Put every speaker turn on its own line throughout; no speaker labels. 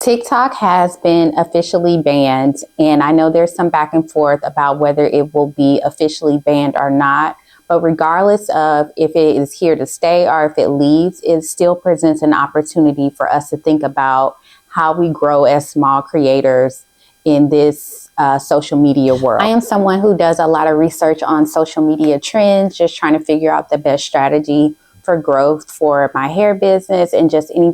TikTok has been officially banned, and I know there's some back and forth about whether it will be officially banned or not. But regardless of if it is here to stay or if it leaves, it still presents an opportunity for us to think about how we grow as small creators in this social media world. I am someone who does a lot of research on social media trends, just trying to figure out the best strategy for growth for my hair business and just any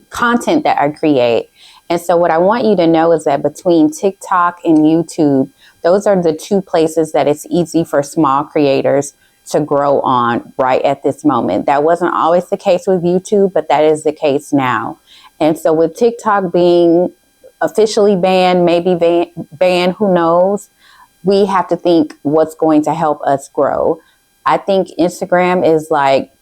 content that I create. And so what I want you to know is that between TikTok and YouTube, those are the two places that it's easy for small creators to grow on right at this moment. That wasn't always the case with YouTube, but that is the case now. And so with TikTok being officially banned, maybe banned, who knows, we have to think what's going to help us grow. I think Instagram is like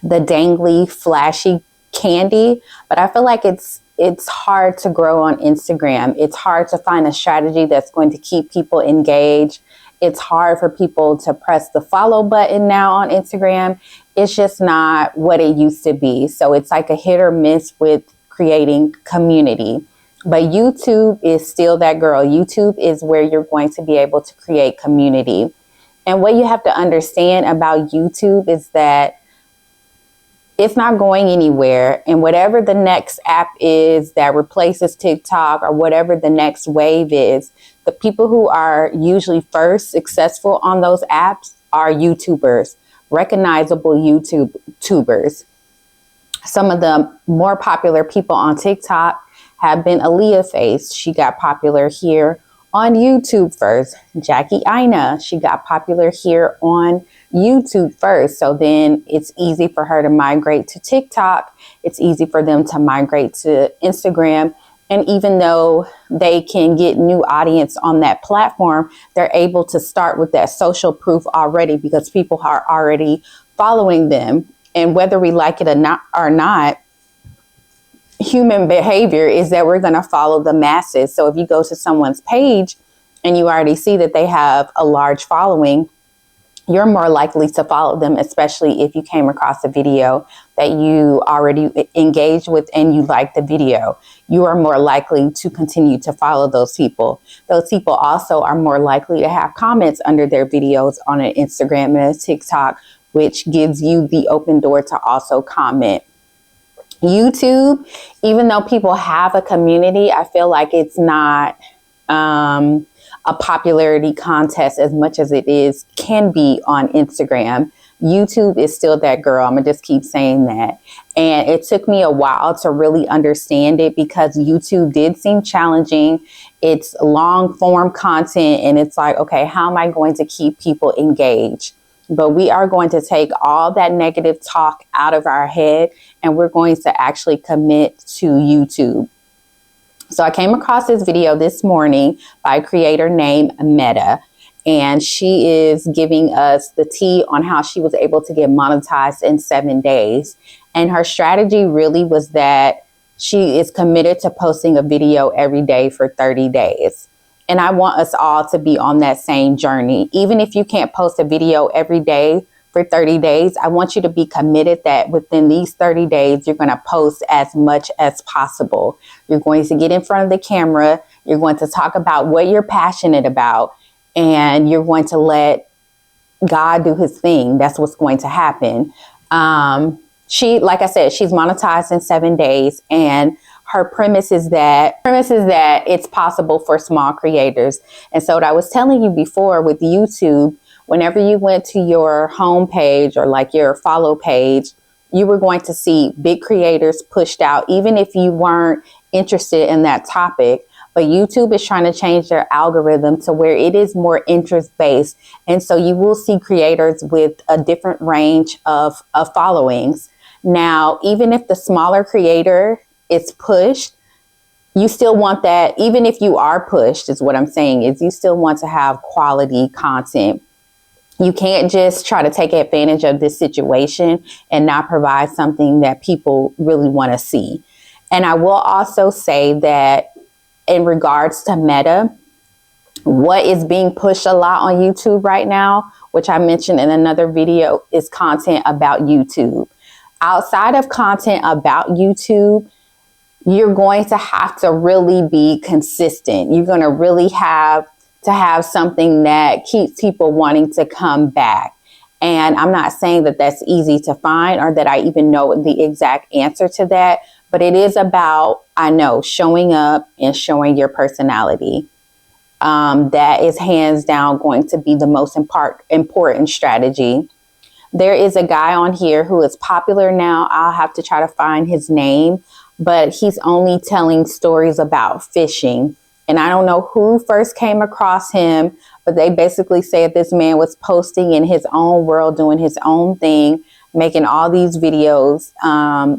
the dangly, flashy candy, but I feel like it's hard to grow on Instagram. It's hard to find a strategy that's going to keep people engaged. It's hard for people to press the follow button now on Instagram. It's just not what it used to be. So it's like a hit or miss with creating community. But YouTube is still that girl. YouTube is where you're going to be able to create community. And what you have to understand about YouTube is that it's not going anywhere. And whatever the next app is that replaces TikTok or whatever the next wave is, the people who are usually first successful on those apps are YouTubers, recognizable YouTubers. Some of the more popular people on TikTok have been Aaliyah Face. She got popular here on YouTube first. Jackie Aina, she got popular here on YouTube first. So then it's easy for her to migrate to TikTok. It's easy for them to migrate to Instagram. And even though they can get new audience on that platform, they're able to start with that social proof already because people are already following them. And whether we like it or not, human behavior is that we're going to follow the masses. So if you go to someone's page and you already see that they have a large following, you're more likely to follow them, especially if you came across a video that you already engaged with and you like the video. You are more likely to continue to follow those people. Those people also are more likely to have comments under their videos on an Instagram and a TikTok, which gives you the open door to also comment. YouTube, even though people have a community, I feel like it's not a popularity contest as much as it can be on Instagram. YouTube is still that girl. I'm gonna just keep saying that. And it took me a while to really understand it because YouTube did seem challenging. It's long form content and it's like, okay, how am I going to keep people engaged? But we are going to take all that negative talk out of our head and we're going to actually commit to YouTube. So I came across this video this morning by a creator named Meta, and she is giving us the tea on how she was able to get monetized in 7 days. And her strategy really was that she is committed to posting a video every day for 30 days. And I want us all to be on that same journey. Even if you can't post a video every day for 30 days, I want you to be committed that within these 30 days, you're going to post as much as possible. You're going to get in front of the camera. You're going to talk about what you're passionate about, and you're going to let God do his thing. That's what's going to happen. Like I said, she's monetized in 7 days, and her premise is that it's possible for small creators. And so what I was telling you before with YouTube, whenever you went to your home page or like your follow page, you were going to see big creators pushed out, even if you weren't interested in that topic. But YouTube is trying to change their algorithm to where it is more interest-based. And so you will see creators with a different range of followings. Now, even if the smaller creator is pushed, you still want that. Even if you are pushed, is what I'm saying, is you still want to have quality content. You can't just try to take advantage of this situation and not provide something that people really want to see. And I will also say that in regards to Meta, what is being pushed a lot on YouTube right now, which I mentioned in another video, is content about YouTube. Outside of content about YouTube, you're going to have to really be consistent. You're going to really have to have something that keeps people wanting to come back. And I'm not saying that that's easy to find or that I even know the exact answer to that, but it is about, I know, showing up and showing your personality. That is hands down going to be the most important strategy. There is a guy on here who is popular now. I'll have to try to find his name, but he's only telling stories about fishing. And I don't know who first came across him, but they basically said this man was posting in his own world, doing his own thing, making all these videos,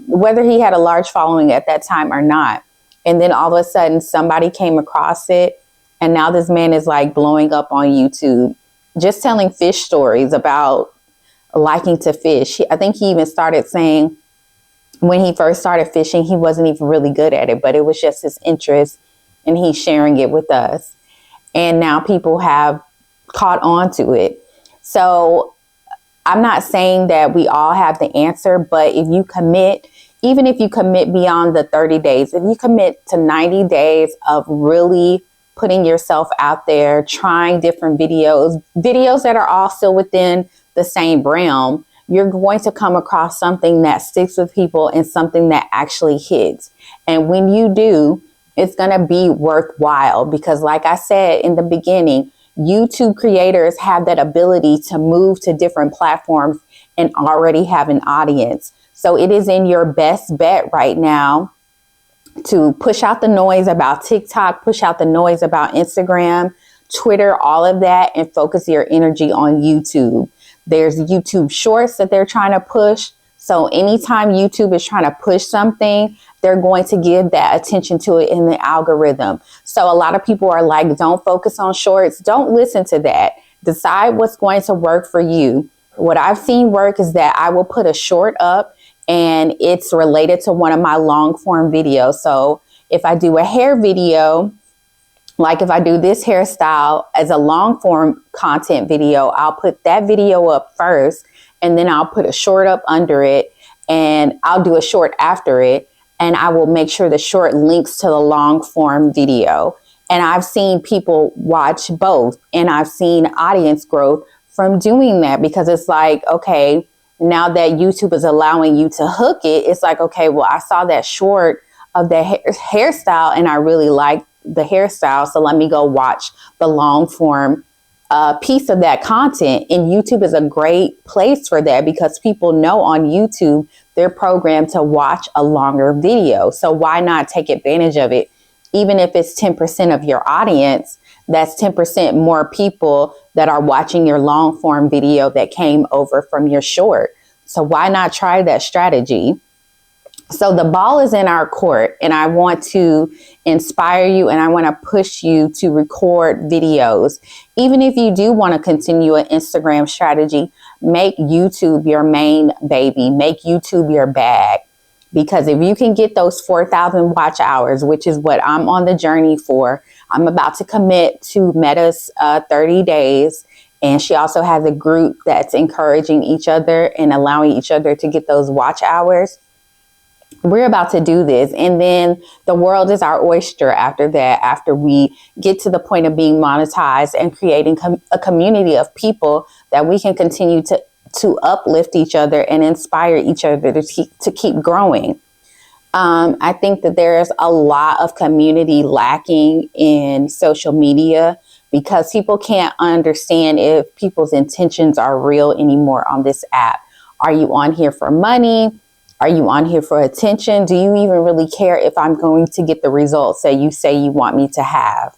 whether he had a large following at that time or not. And then all of a sudden somebody came across it. And now this man is like blowing up on YouTube, just telling fish stories about liking to fish. I think he even started saying when he first started fishing, he wasn't even really good at it, but it was just his interest and he's sharing it with us. And now people have caught on to it. So I'm not saying that we all have the answer, but if you commit, even if you commit beyond the 30 days, if you commit to 90 days of really putting yourself out there, trying different videos that are all still within the same realm, you're going to come across something that sticks with people and something that actually hits. And when you do, it's going to be worthwhile because, like I said in the beginning, YouTube creators have that ability to move to different platforms and already have an audience. So it is in your best bet right now to push out the noise about TikTok, push out the noise about Instagram, Twitter, all of that, and focus your energy on YouTube. There's YouTube Shorts that they're trying to push. So anytime YouTube is trying to push something, they're going to give that attention to it in the algorithm. So a lot of people are like, don't focus on shorts. Don't listen to that. Decide what's going to work for you. What I've seen work is that I will put a short up and it's related to one of my long form videos. So if I do a hair video, like if I do this hairstyle as a long form content video, I'll put that video up first and then I'll put a short up under it and I'll do a short after it. And I will make sure the short links to the long form video. And I've seen people watch both and I've seen audience growth from doing that because it's like, okay, now that YouTube is allowing you to hook it, it's like, okay, well, I saw that short of the hairstyle and I really like the hairstyle. So let me go watch the long form piece of that content. And YouTube is a great place for that because people know on YouTube, they're programmed to watch a longer video. So why not take advantage of it? Even if it's 10% of your audience, that's 10% more people that are watching your long form video that came over from your short. So why not try that strategy? So the ball is in our court and I want to inspire you and I want to push you to record videos. Even if you do want to continue an Instagram strategy, make YouTube your main baby, make YouTube your bag. Because if you can get those 4,000 watch hours, which is what I'm on the journey for, I'm about to commit to Meta's 30 days. And she also has a group that's encouraging each other and allowing each other to get those watch hours. We're about to do this. And then the world is our oyster after that, after we get to the point of being monetized and creating a community of people that we can continue to uplift each other and inspire each other to keep growing. I think that there's a lot of community lacking in social media because people can't understand if people's intentions are real anymore on this app. Are you on here for money? Are you on here for attention? Do you even really care if I'm going to get the results that you say you want me to have?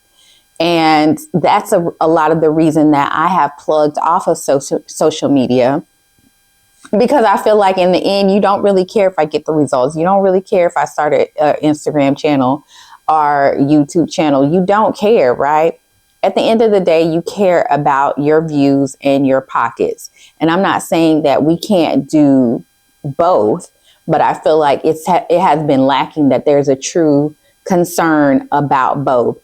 And that's a lot of the reason that I have plugged off of social media. Because I feel like in the end, you don't really care if I get the results. You don't really care if I start an Instagram channel or YouTube channel. You don't care, right? At the end of the day, you care about your views and your pockets. And I'm not saying that we can't do both, but I feel like it has been lacking that there's a true concern about both.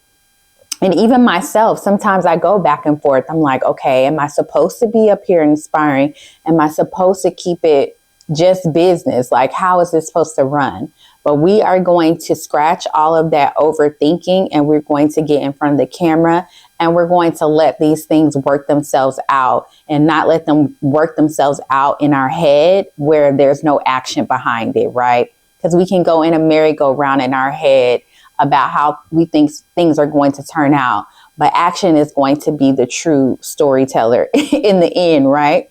And even myself, sometimes I go back and forth. I'm like, okay, am I supposed to be up here inspiring? Am I supposed to keep it just business? Like, how is this supposed to run? But we are going to scratch all of that overthinking, and we're going to get in front of the camera, and we're going to let these things work themselves out, and not let them work themselves out in our head where there's no action behind it, right? Because we can go in a merry-go-round in our head about how we think things are going to turn out. But action is going to be the true storyteller in the end, right?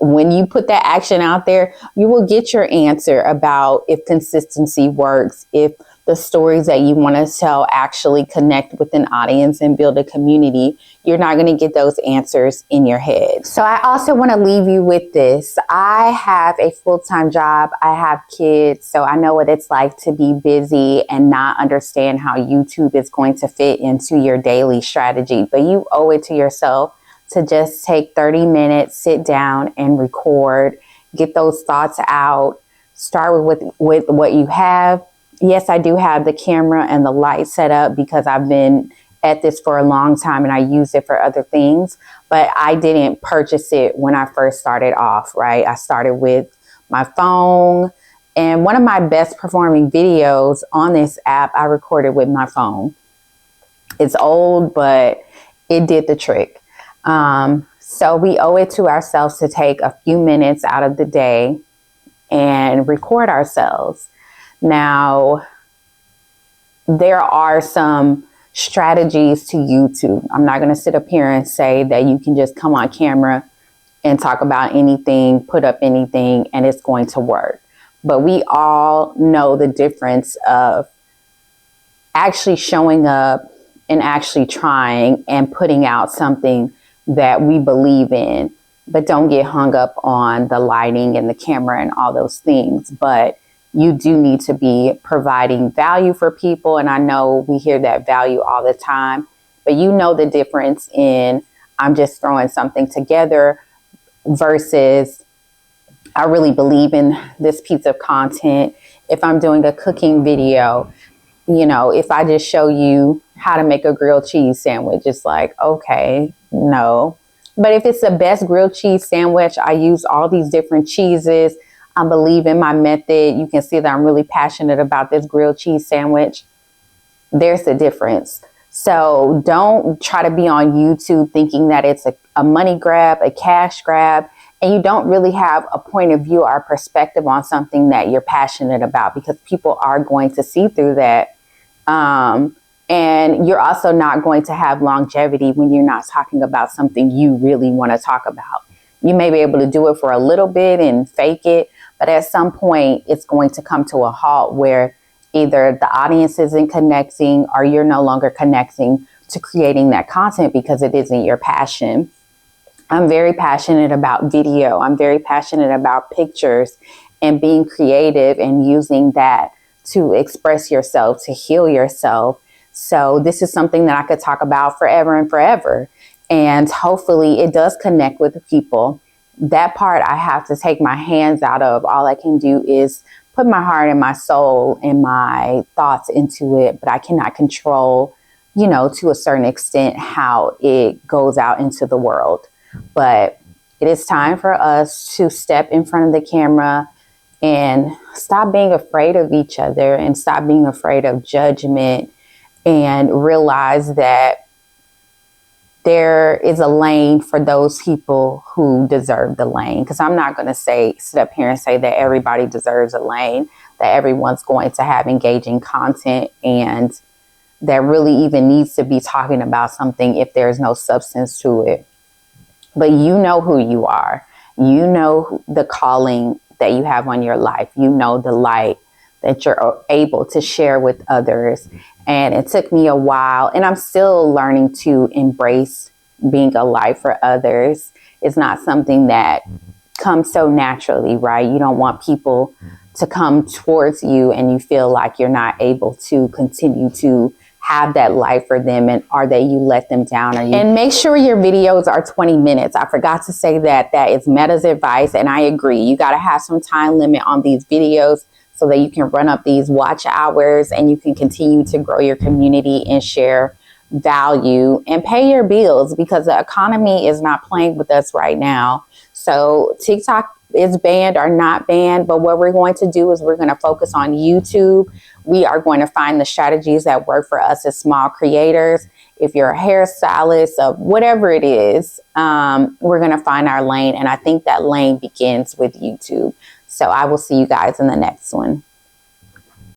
When you put that action out there, you will get your answer about if consistency works, if the stories that you want to tell actually connect with an audience and build a community. You're not going to get those answers in your head. So I also want to leave you with this. I have a full-time job. I have kids, so I know what it's like to be busy and not understand how YouTube is going to fit into your daily strategy. But you owe it to yourself to just take 30 minutes, sit down and record, get those thoughts out, start with what you have. Yes, I do have the camera and the light set up because I've been at this for a long time and I use it for other things, but I didn't purchase it when I first started off, right? I started with my phone, and one of my best performing videos on this app, I recorded with my phone. It's old, but it did the trick. So we owe it to ourselves to take a few minutes out of the day and record ourselves. Now, there are some strategies to YouTube. I'm not going to sit up here and say that you can just come on camera and talk about anything, put up anything, and it's going to work. But we all know the difference of actually showing up and actually trying and putting out something that we believe in. But don't get hung up on the lighting and the camera and all those things. But you do need to be providing value for people. And I know we hear that value all the time, but you know the difference in I'm just throwing something together versus I really believe in this piece of content. If I'm doing a cooking video, you know, if I just show you how to make a grilled cheese sandwich, it's like, okay, no. But if it's the best grilled cheese sandwich, I use all these different cheeses. I believe in my method. You can see that I'm really passionate about this grilled cheese sandwich. There's the difference. So don't try to be on YouTube thinking that it's a money grab, a cash grab, and you don't really have a point of view or perspective on something that you're passionate about, because people are going to see through that. And you're also not going to have longevity when you're not talking about something you really want to talk about. You may be able to do it for a little bit and fake it, but at some point it's going to come to a halt where either the audience isn't connecting or you're no longer connecting to creating that content because it isn't your passion. I'm very passionate about video. I'm very passionate about pictures and being creative and using that to express yourself, to heal yourself. So this is something that I could talk about forever and forever. And hopefully it does connect with the people. That part I have to take my hands out of. All I can do is put my heart and my soul and my thoughts into it, but I cannot control, you know, to a certain extent how it goes out into the world. But it is time for us to step in front of the camera and stop being afraid of each other and stop being afraid of judgment, and realize that there is a lane for those people who deserve the lane. Because I'm not going to sit up here and say that everybody deserves a lane, that everyone's going to have engaging content, and that really even needs to be talking about something if there's no substance to it. But you know who you are. You know the calling that you have on your life. You know the light that you're able to share with others. And it took me a while, and I'm still learning to embrace being a light for others. It's not something that comes so naturally, right? You don't want people to come towards you and you feel like you're not able to continue to have that light for them, and or that you let them down. And make sure your videos are 20 minutes. I forgot to say that. That is Meta's advice, and I agree. You got to have some time limit on these videos so that you can run up these watch hours and you can continue to grow your community and share value and pay your bills, because the economy is not playing with us right now. So TikTok is banned or not banned. But what we're going to do is we're going to focus on YouTube. We are going to find the strategies that work for us as small creators. If you're a hairstylist, whatever it is, we're going to find our lane. And I think that lane begins with YouTube. So I will see you guys in the next one.